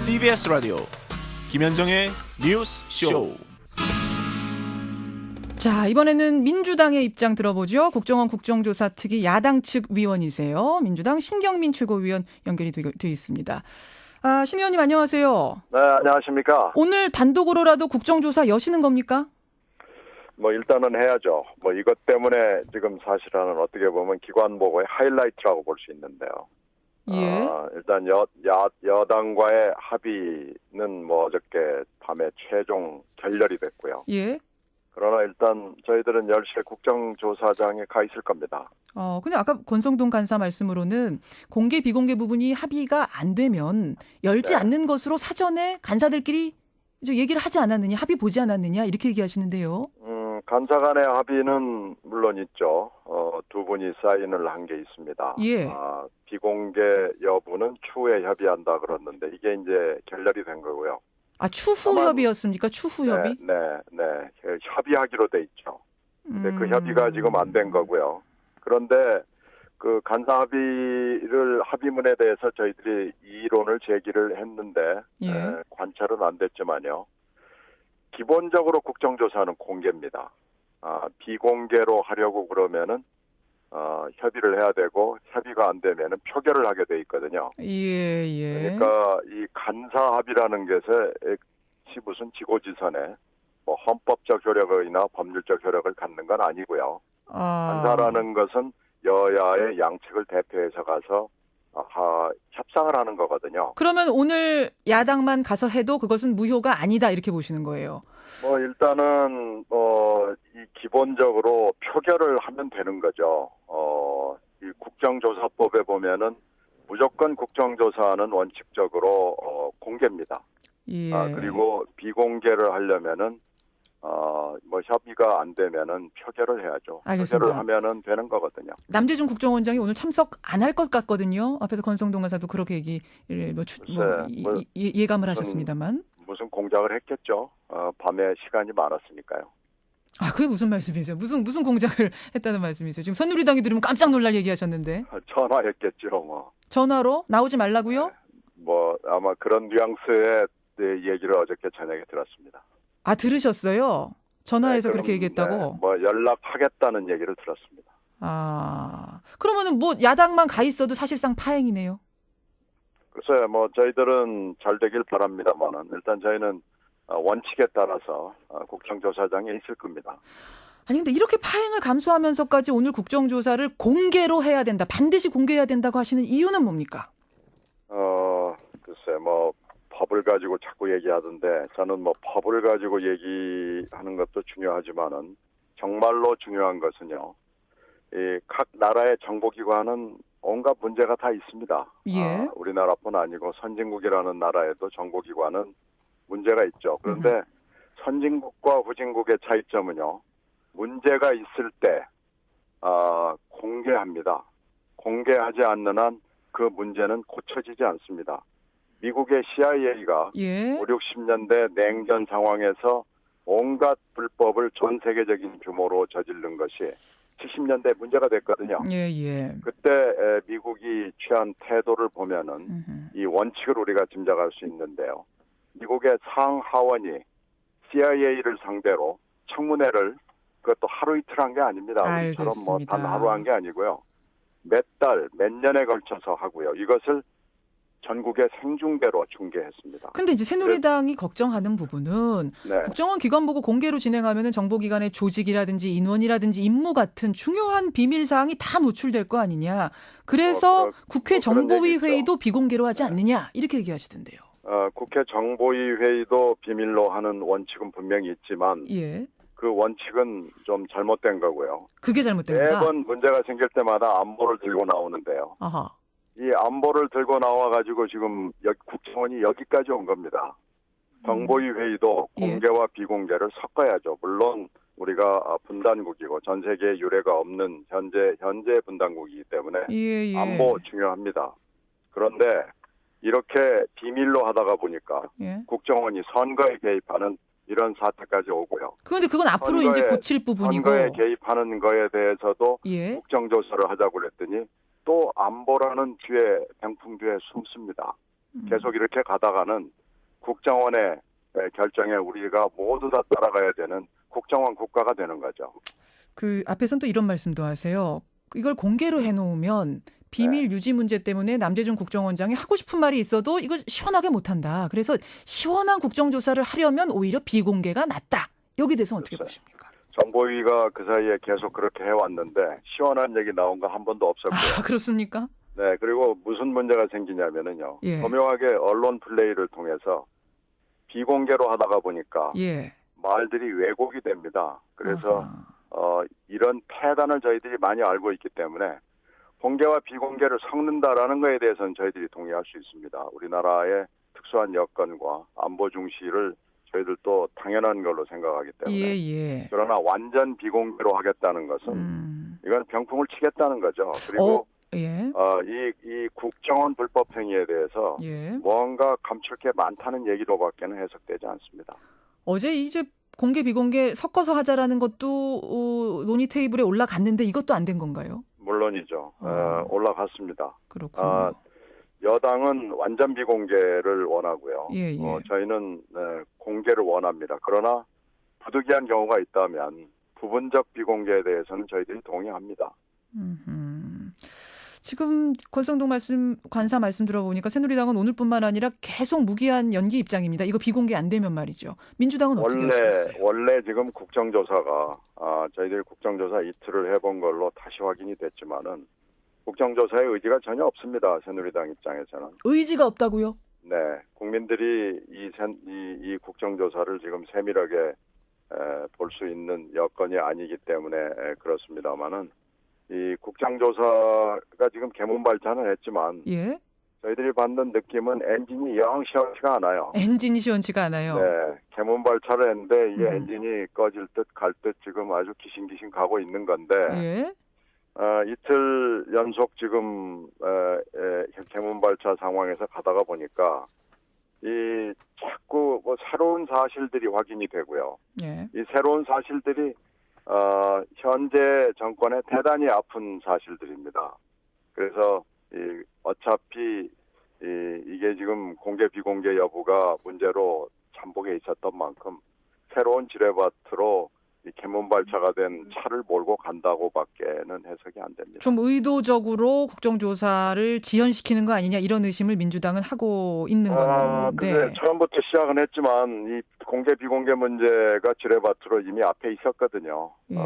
CBS 라디오 김현정의 뉴스 쇼. 자, 이번에는 민주당의 입장 들어보죠. 국정원 국정조사 특위 야당 측 위원이세요. 민주당 신경민 최고위원 연결이 되어 있습니다. 신 의원님 안녕하세요. 네, 안녕하십니까. 오늘 단독으로라도 국정조사 여시는 겁니까? 일단은 해야죠. 이것 때문에 지금 사실은 어떻게 보면 기관 보고의 하이라이트라고 볼 수 있는데요. 예. 일단 여당과의 합의는 어저께 밤에 최종 결렬이 됐고요. 예. 그러나 일단 저희들은 10시에 국정조사장에 가 있을 겁니다. 근데 아까 권성동 간사 말씀으로는 공개 비공개 부분이 합의가 안 되면 열지 네. 않는 것으로 사전에 간사들끼리 얘기를 하지 않았느냐, 합의 보지 않았느냐 이렇게 얘기하시는데요. 간사 간의 합의는 물론 있죠. 두 분이 사인을 한 게 있습니다. 예. 비공개 여부는 추후에 협의한다 그랬는데 이게 이제 결렬이 된 거고요. 추후 협의였습니까? 추후 협의? 네. 협의하기로 돼 있죠. 근데 그 협의가 지금 안 된 거고요. 그런데 그 간사 합의문에 대해서 저희들이 이론을 제기를 했는데 예. 관찰은 안 됐지만요. 기본적으로 국정조사는 공개입니다. 비공개로 하려고 그러면은 협의를 해야 되고 협의가 안 되면은 표결을 하게 돼 있거든요. 예. 그러니까 이 간사 합의라는 것에 무슨 지고지선에 헌법적 효력이나 법률적 효력을 갖는 건 아니고요. 간사라는 것은 여야의 양측을 대표해서 가서 협상을 하는 거거든요. 그러면 오늘 야당만 가서 해도 그것은 무효가 아니다 이렇게 보시는 거예요. 일단은 이 기본적으로 표결을 하면 되는 거죠. 이 국정조사법에 보면은 무조건 국정조사는 원칙적으로 공개입니다. 예. 그리고 비공개를 하려면은 협의가 안 되면은 표결을 해야죠. 알겠습니다. 표결을 하면은 되는 거거든요. 남재준 국정원장이 오늘 참석 안 할 것 같거든요. 앞에서 권성동 간사도 그렇게 얘기를 예감을 하셨습니다만. 무슨 공작을 했겠죠. 밤에 시간이 많았으니까요. 그게 무슨 말씀이세요? 무슨 공작을 했다는 말씀이세요? 지금 새누리당이 들으면 깜짝 놀랄 얘기하셨는데. 전화했겠죠. 전화로 나오지 말라고요? 아마 그런 뉘앙스의 얘기를 어저께 저녁에 들었습니다. 들으셨어요? 전화해서 그렇게 얘기했다고? 연락하겠다는 얘기를 들었습니다. 그러면은 야당만 가 있어도 사실상 파행이네요. 글쎄요, 저희들은 잘 되길 바랍니다만은 일단 저희는 원칙에 따라서 국정조사장에 있을 겁니다. 근데 이렇게 파행을 감수하면서까지 오늘 국정조사를 공개로 해야 된다, 반드시 공개해야 된다고 하시는 이유는 뭡니까? 글쎄, 법을 가지고 자꾸 얘기하던데 저는 법을 가지고 얘기하는 것도 중요하지만은 정말로 중요한 것은요. 이 각 나라의 정보기관은 온갖 문제가 다 있습니다. 예. 우리나라뿐 아니고 선진국이라는 나라에도 정보기관은 문제가 있죠. 그런데 선진국과 후진국의 차이점은요. 문제가 있을 때 공개합니다. 공개하지 않는 한 그 문제는 고쳐지지 않습니다. 미국의 CIA가 5, 60년대 냉전 상황에서 온갖 불법을 전 세계적인 규모로 저지른 것이 70년대 문제가 됐거든요. 예. 그때 미국이 취한 태도를 보면은 이 원칙을 우리가 짐작할 수 있는데요. 미국의 상하원이 CIA를 상대로 청문회를 그것도 하루 이틀 한 게 아닙니다. 우리처럼 단 하루 한 게 아니고요. 몇 달, 몇 년에 걸쳐서 하고요. 이것을 전국의 생중계로 중계했습니다. 근데 이제 새누리당이 걱정하는 부분은 국정원 기관 보고 공개로 진행하면은 정보기관의 조직이라든지 인원이라든지 임무 같은 중요한 비밀 사항이 다 노출될 거 아니냐. 그래서 국회 정보위 회의도 비공개로 하지 않느냐 이렇게 얘기하시던데요. 국회 정보위 회의도 비밀로 하는 원칙은 분명히 있지만 그 원칙은 좀 잘못된 거고요. 그게 잘못된 거다? 매번 문제가 생길 때마다 안보를 들고 나오는데요. 이 안보를 들고 나와가지고 지금 국정원이 여기까지 온 겁니다. 정보위 회의도 공개와 비공개를 섞어야죠. 물론 우리가 분단국이고 전 세계에 유례가 없는 현재 분단국이기 때문에 안보 중요합니다. 그런데 이렇게 비밀로 하다가 보니까 국정원이 선거에 개입하는 이런 사태까지 오고요. 그런데 그건 앞으로 이제 고칠 부분이고. 선거에 개입하는 거에 대해서도 국정조사를 하자고 그랬더니 또 안보라는 병풍 뒤에 숨습니다. 계속 이렇게 가다가는 국정원의 결정에 우리가 모두 다 따라가야 되는 국정원 국가가 되는 거죠. 그 앞에서는 또 이런 말씀도 하세요. 이걸 공개로 해놓으면 비밀 유지 문제 때문에 남재준 국정원장이 하고 싶은 말이 있어도 이걸 시원하게 못한다. 그래서 시원한 국정조사를 하려면 오히려 비공개가 낫다. 여기 대해서 어떻게 보십니까? 정보위가 그 사이에 계속 그렇게 해왔는데 시원한 얘기 나온 거 한 번도 없었고요. 아, 그렇습니까? 네, 그리고 무슨 문제가 생기냐면은요. 예. 교묘하게 언론 플레이를 통해서 비공개로 하다가 보니까 예. 말들이 왜곡이 됩니다. 그래서 이런 폐단을 저희들이 많이 알고 있기 때문에 공개와 비공개를 섞는다라는 거에 대해서는 저희들이 동의할 수 있습니다. 우리나라의 특수한 여건과 안보 중시를 저희들도 당연한 걸로 생각하기 때문에. 예. 그러나 완전 비공개로 하겠다는 것은 이건 병풍을 치겠다는 거죠. 그리고 예. 이 국정원 불법 행위에 대해서 예. 뭔가 감출 게 많다는 얘기로밖에는 해석되지 않습니다. 어제 이제 공개 비공개 섞어서 하자라는 것도 논의 테이블에 올라갔는데 이것도 안 된 건가요? 물론이죠. 올라갔습니다. 그렇군요. 여당은 완전 비공개를 원하고요. 예. 저희는 공개를 원합니다. 그러나 부득이한 경우가 있다면 부분적 비공개에 대해서는 저희들이 동의합니다. 지금 권성동 관사 말씀 들어보니까 새누리당은 오늘뿐만 아니라 계속 무기한 연기 입장입니다. 이거 비공개 안 되면 말이죠. 민주당은 어떻게 하시겠어요? 원래 지금 국정조사가 저희들이 국정조사 이틀을 해본 걸로 다시 확인이 됐지만은 국정조사의 의지가 전혀 없습니다. 새누리당 입장에서는. 의지가 없다고요? 네, 국민들이 이 국정조사를 지금 세밀하게 볼 수 있는 여건이 아니기 때문에 그렇습니다만은 이 국정조사가 지금 개문발차는 했지만 예? 저희들이 받는 느낌은 엔진이 영 시원치가 않아요. 엔진이 시원치가 않아요. 네, 개문발차를 했는데 이게 엔진이 꺼질 듯 갈 듯 지금 아주 기싱기싱 가고 있는 건데 예? 이틀 연속 지금 개문발차 상황에서 가다가 보니까 이 자꾸 뭐 새로운 사실들이 확인이 되고요. 예. 이 새로운 사실들이 현재 정권에 대단히 아픈 사실들입니다. 그래서 어차피 이게 지금 공개 비공개 여부가 문제로 잠복에 있었던 만큼 새로운 지뢰밭으로 이 개문발차가 된 차를 몰고 간다고밖에는 해석이 안 됩니다. 좀 의도적으로 국정조사를 지연시키는 거 아니냐 이런 의심을 민주당은 하고 있는 건데. 근데 처음부터 시작은 했지만 이 공개 비공개 문제가 지뢰밭으로 이미 앞에 있었거든요. 예.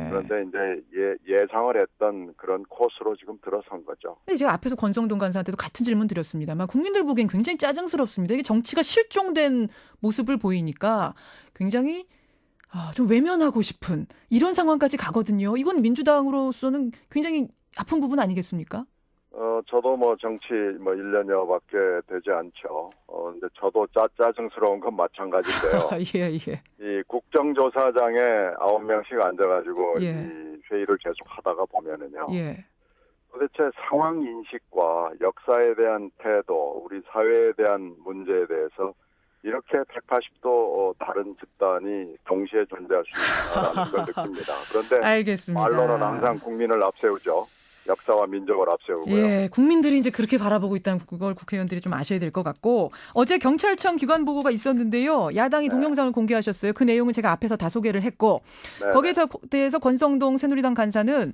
그런데 이제 예상을 했던 그런 코스로 지금 들어선 거죠. 근데 제가 앞에서 권성동 간사한테도 같은 질문 드렸습니다만 국민들 보기엔 굉장히 짜증스럽습니다. 이게 정치가 실종된 모습을 보이니까 굉장히 좀 외면하고 싶은 이런 상황까지 가거든요. 이건 민주당으로서는 굉장히 아픈 부분 아니겠습니까? 저도 뭐 정치 1년여밖에 되지 않죠. 근데 저도 짜증스러운 건 마찬가지인데요. 예. 이 국정조사장에 9명씩 앉아가지고 예. 이 회의를 계속 하다가 보면은요. 예. 도대체 상황 인식과 역사에 대한 태도, 우리 사회에 대한 문제에 대해서 이렇게 180도 다른 집단이 동시에 존재할 수 있다는 걸 느낍니다. 그런데 알겠습니다. 말로는 항상 국민을 앞세우죠. 역사와 민족을 앞세우고요. 예, 국민들이 이제 그렇게 바라보고 있다는 걸 국회의원들이 좀 아셔야 될 것 같고 어제 경찰청 기관 보고가 있었는데요. 야당이 동영상을 공개하셨어요. 그 내용은 제가 앞에서 다 소개를 했고 거기에 대해서 권성동 새누리당 간사는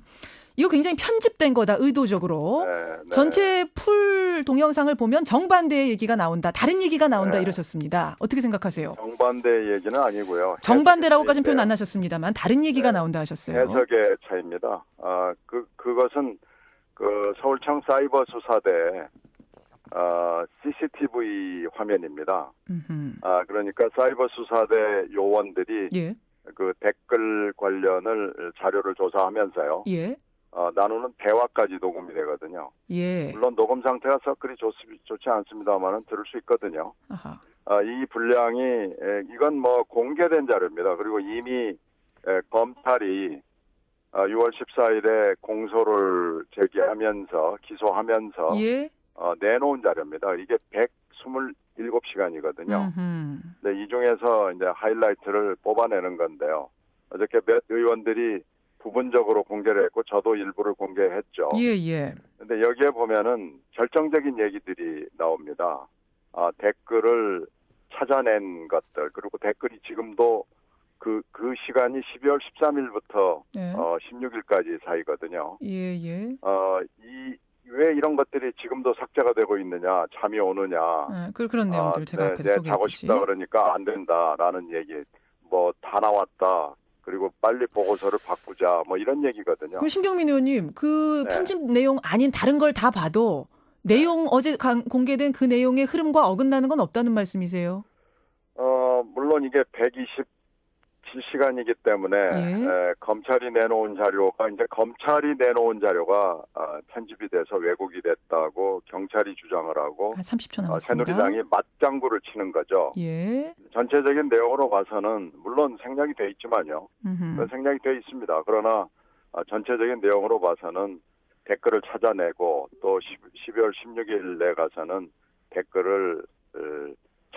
이거 굉장히 편집된 거다 의도적으로. 전체 풀 동영상을 보면 정반대의 얘기가 나온다. 다른 얘기가 나온다 이러셨습니다. 어떻게 생각하세요? 정반대 얘기는 아니고요. 정반대라고까지는 표현 안 하셨습니다만 다른 얘기가 나온다 하셨어요. 해석의 차이입니다. 그것은 그 서울청 사이버 수사대 CCTV 화면입니다. 그러니까 사이버 수사대 요원들이 그 댓글 관련을 자료를 조사하면서요. 나누는 대화까지 녹음이 되거든요. 물론 녹음 상태가 썩 그리 좋지 않습니다만은 들을 수 있거든요. 이 분량이 이건 뭐 공개된 자료입니다. 그리고 이미 검찰이 6월 14일에 공소를 제기하면서 기소하면서 내놓은 자료입니다. 이게 127시간이거든요. 근데 이 중에서 이제 하이라이트를 뽑아내는 건데요. 어저께 몇 의원들이 부분적으로 공개를 했고 저도 일부를 공개했죠. 그런데 여기에 보면은 결정적인 얘기들이 나옵니다. 댓글을 찾아낸 것들, 그리고 댓글이 지금도 그 시간이 12월 13일부터 예. 16일까지 사이거든요. 예, 예. 왜 이런 것들이 지금도 삭제가 되고 있느냐, 잠이 오느냐. 그런 내용들 제가 앞에서 자고 소개했듯이. 싶다 그러니까 안 된다라는 얘기, 뭐 다 나왔다. 그리고 빨리 보고서를 바꾸자, 뭐 이런 얘기거든요. 그럼 신경민 의원님, 그 네. 편집 내용 아닌 다른 걸 다 봐도 내용 어제 공개된 그 내용의 흐름과 어긋나는 건 없다는 말씀이세요? 물론 이게 127시간이기 때문에 예. 검찰이 내놓은 자료가 편집이 돼서 왜곡이 됐다고 경찰이 주장을 하고 한 30초 남았습니다. 새누리당이 맞장구를 치는 거죠. 예. 전체적인 내용으로 봐서는 물론 생략이 돼 있지만요. 생략이 돼 있습니다. 그러나 전체적인 내용으로 봐서는 댓글을 찾아내고 또 12월 16일에 가서는 댓글을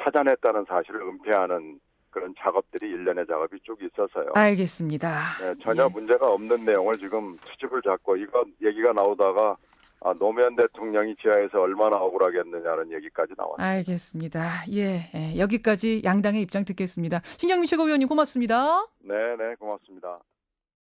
찾아냈다는 사실을 은폐하는 그런 작업들이 일련의 작업이 쭉 있어서요. 알겠습니다. 전혀 문제가 없는 내용을 지금 투집을 잡고 이거 얘기가 나오다가 노무현 대통령이 지하에서 얼마나 억울하겠느냐는 얘기까지 나왔습니다. 알겠습니다. 예, 여기까지 양당의 입장 듣겠습니다. 신경민 최고위원님 고맙습니다. 네, 고맙습니다.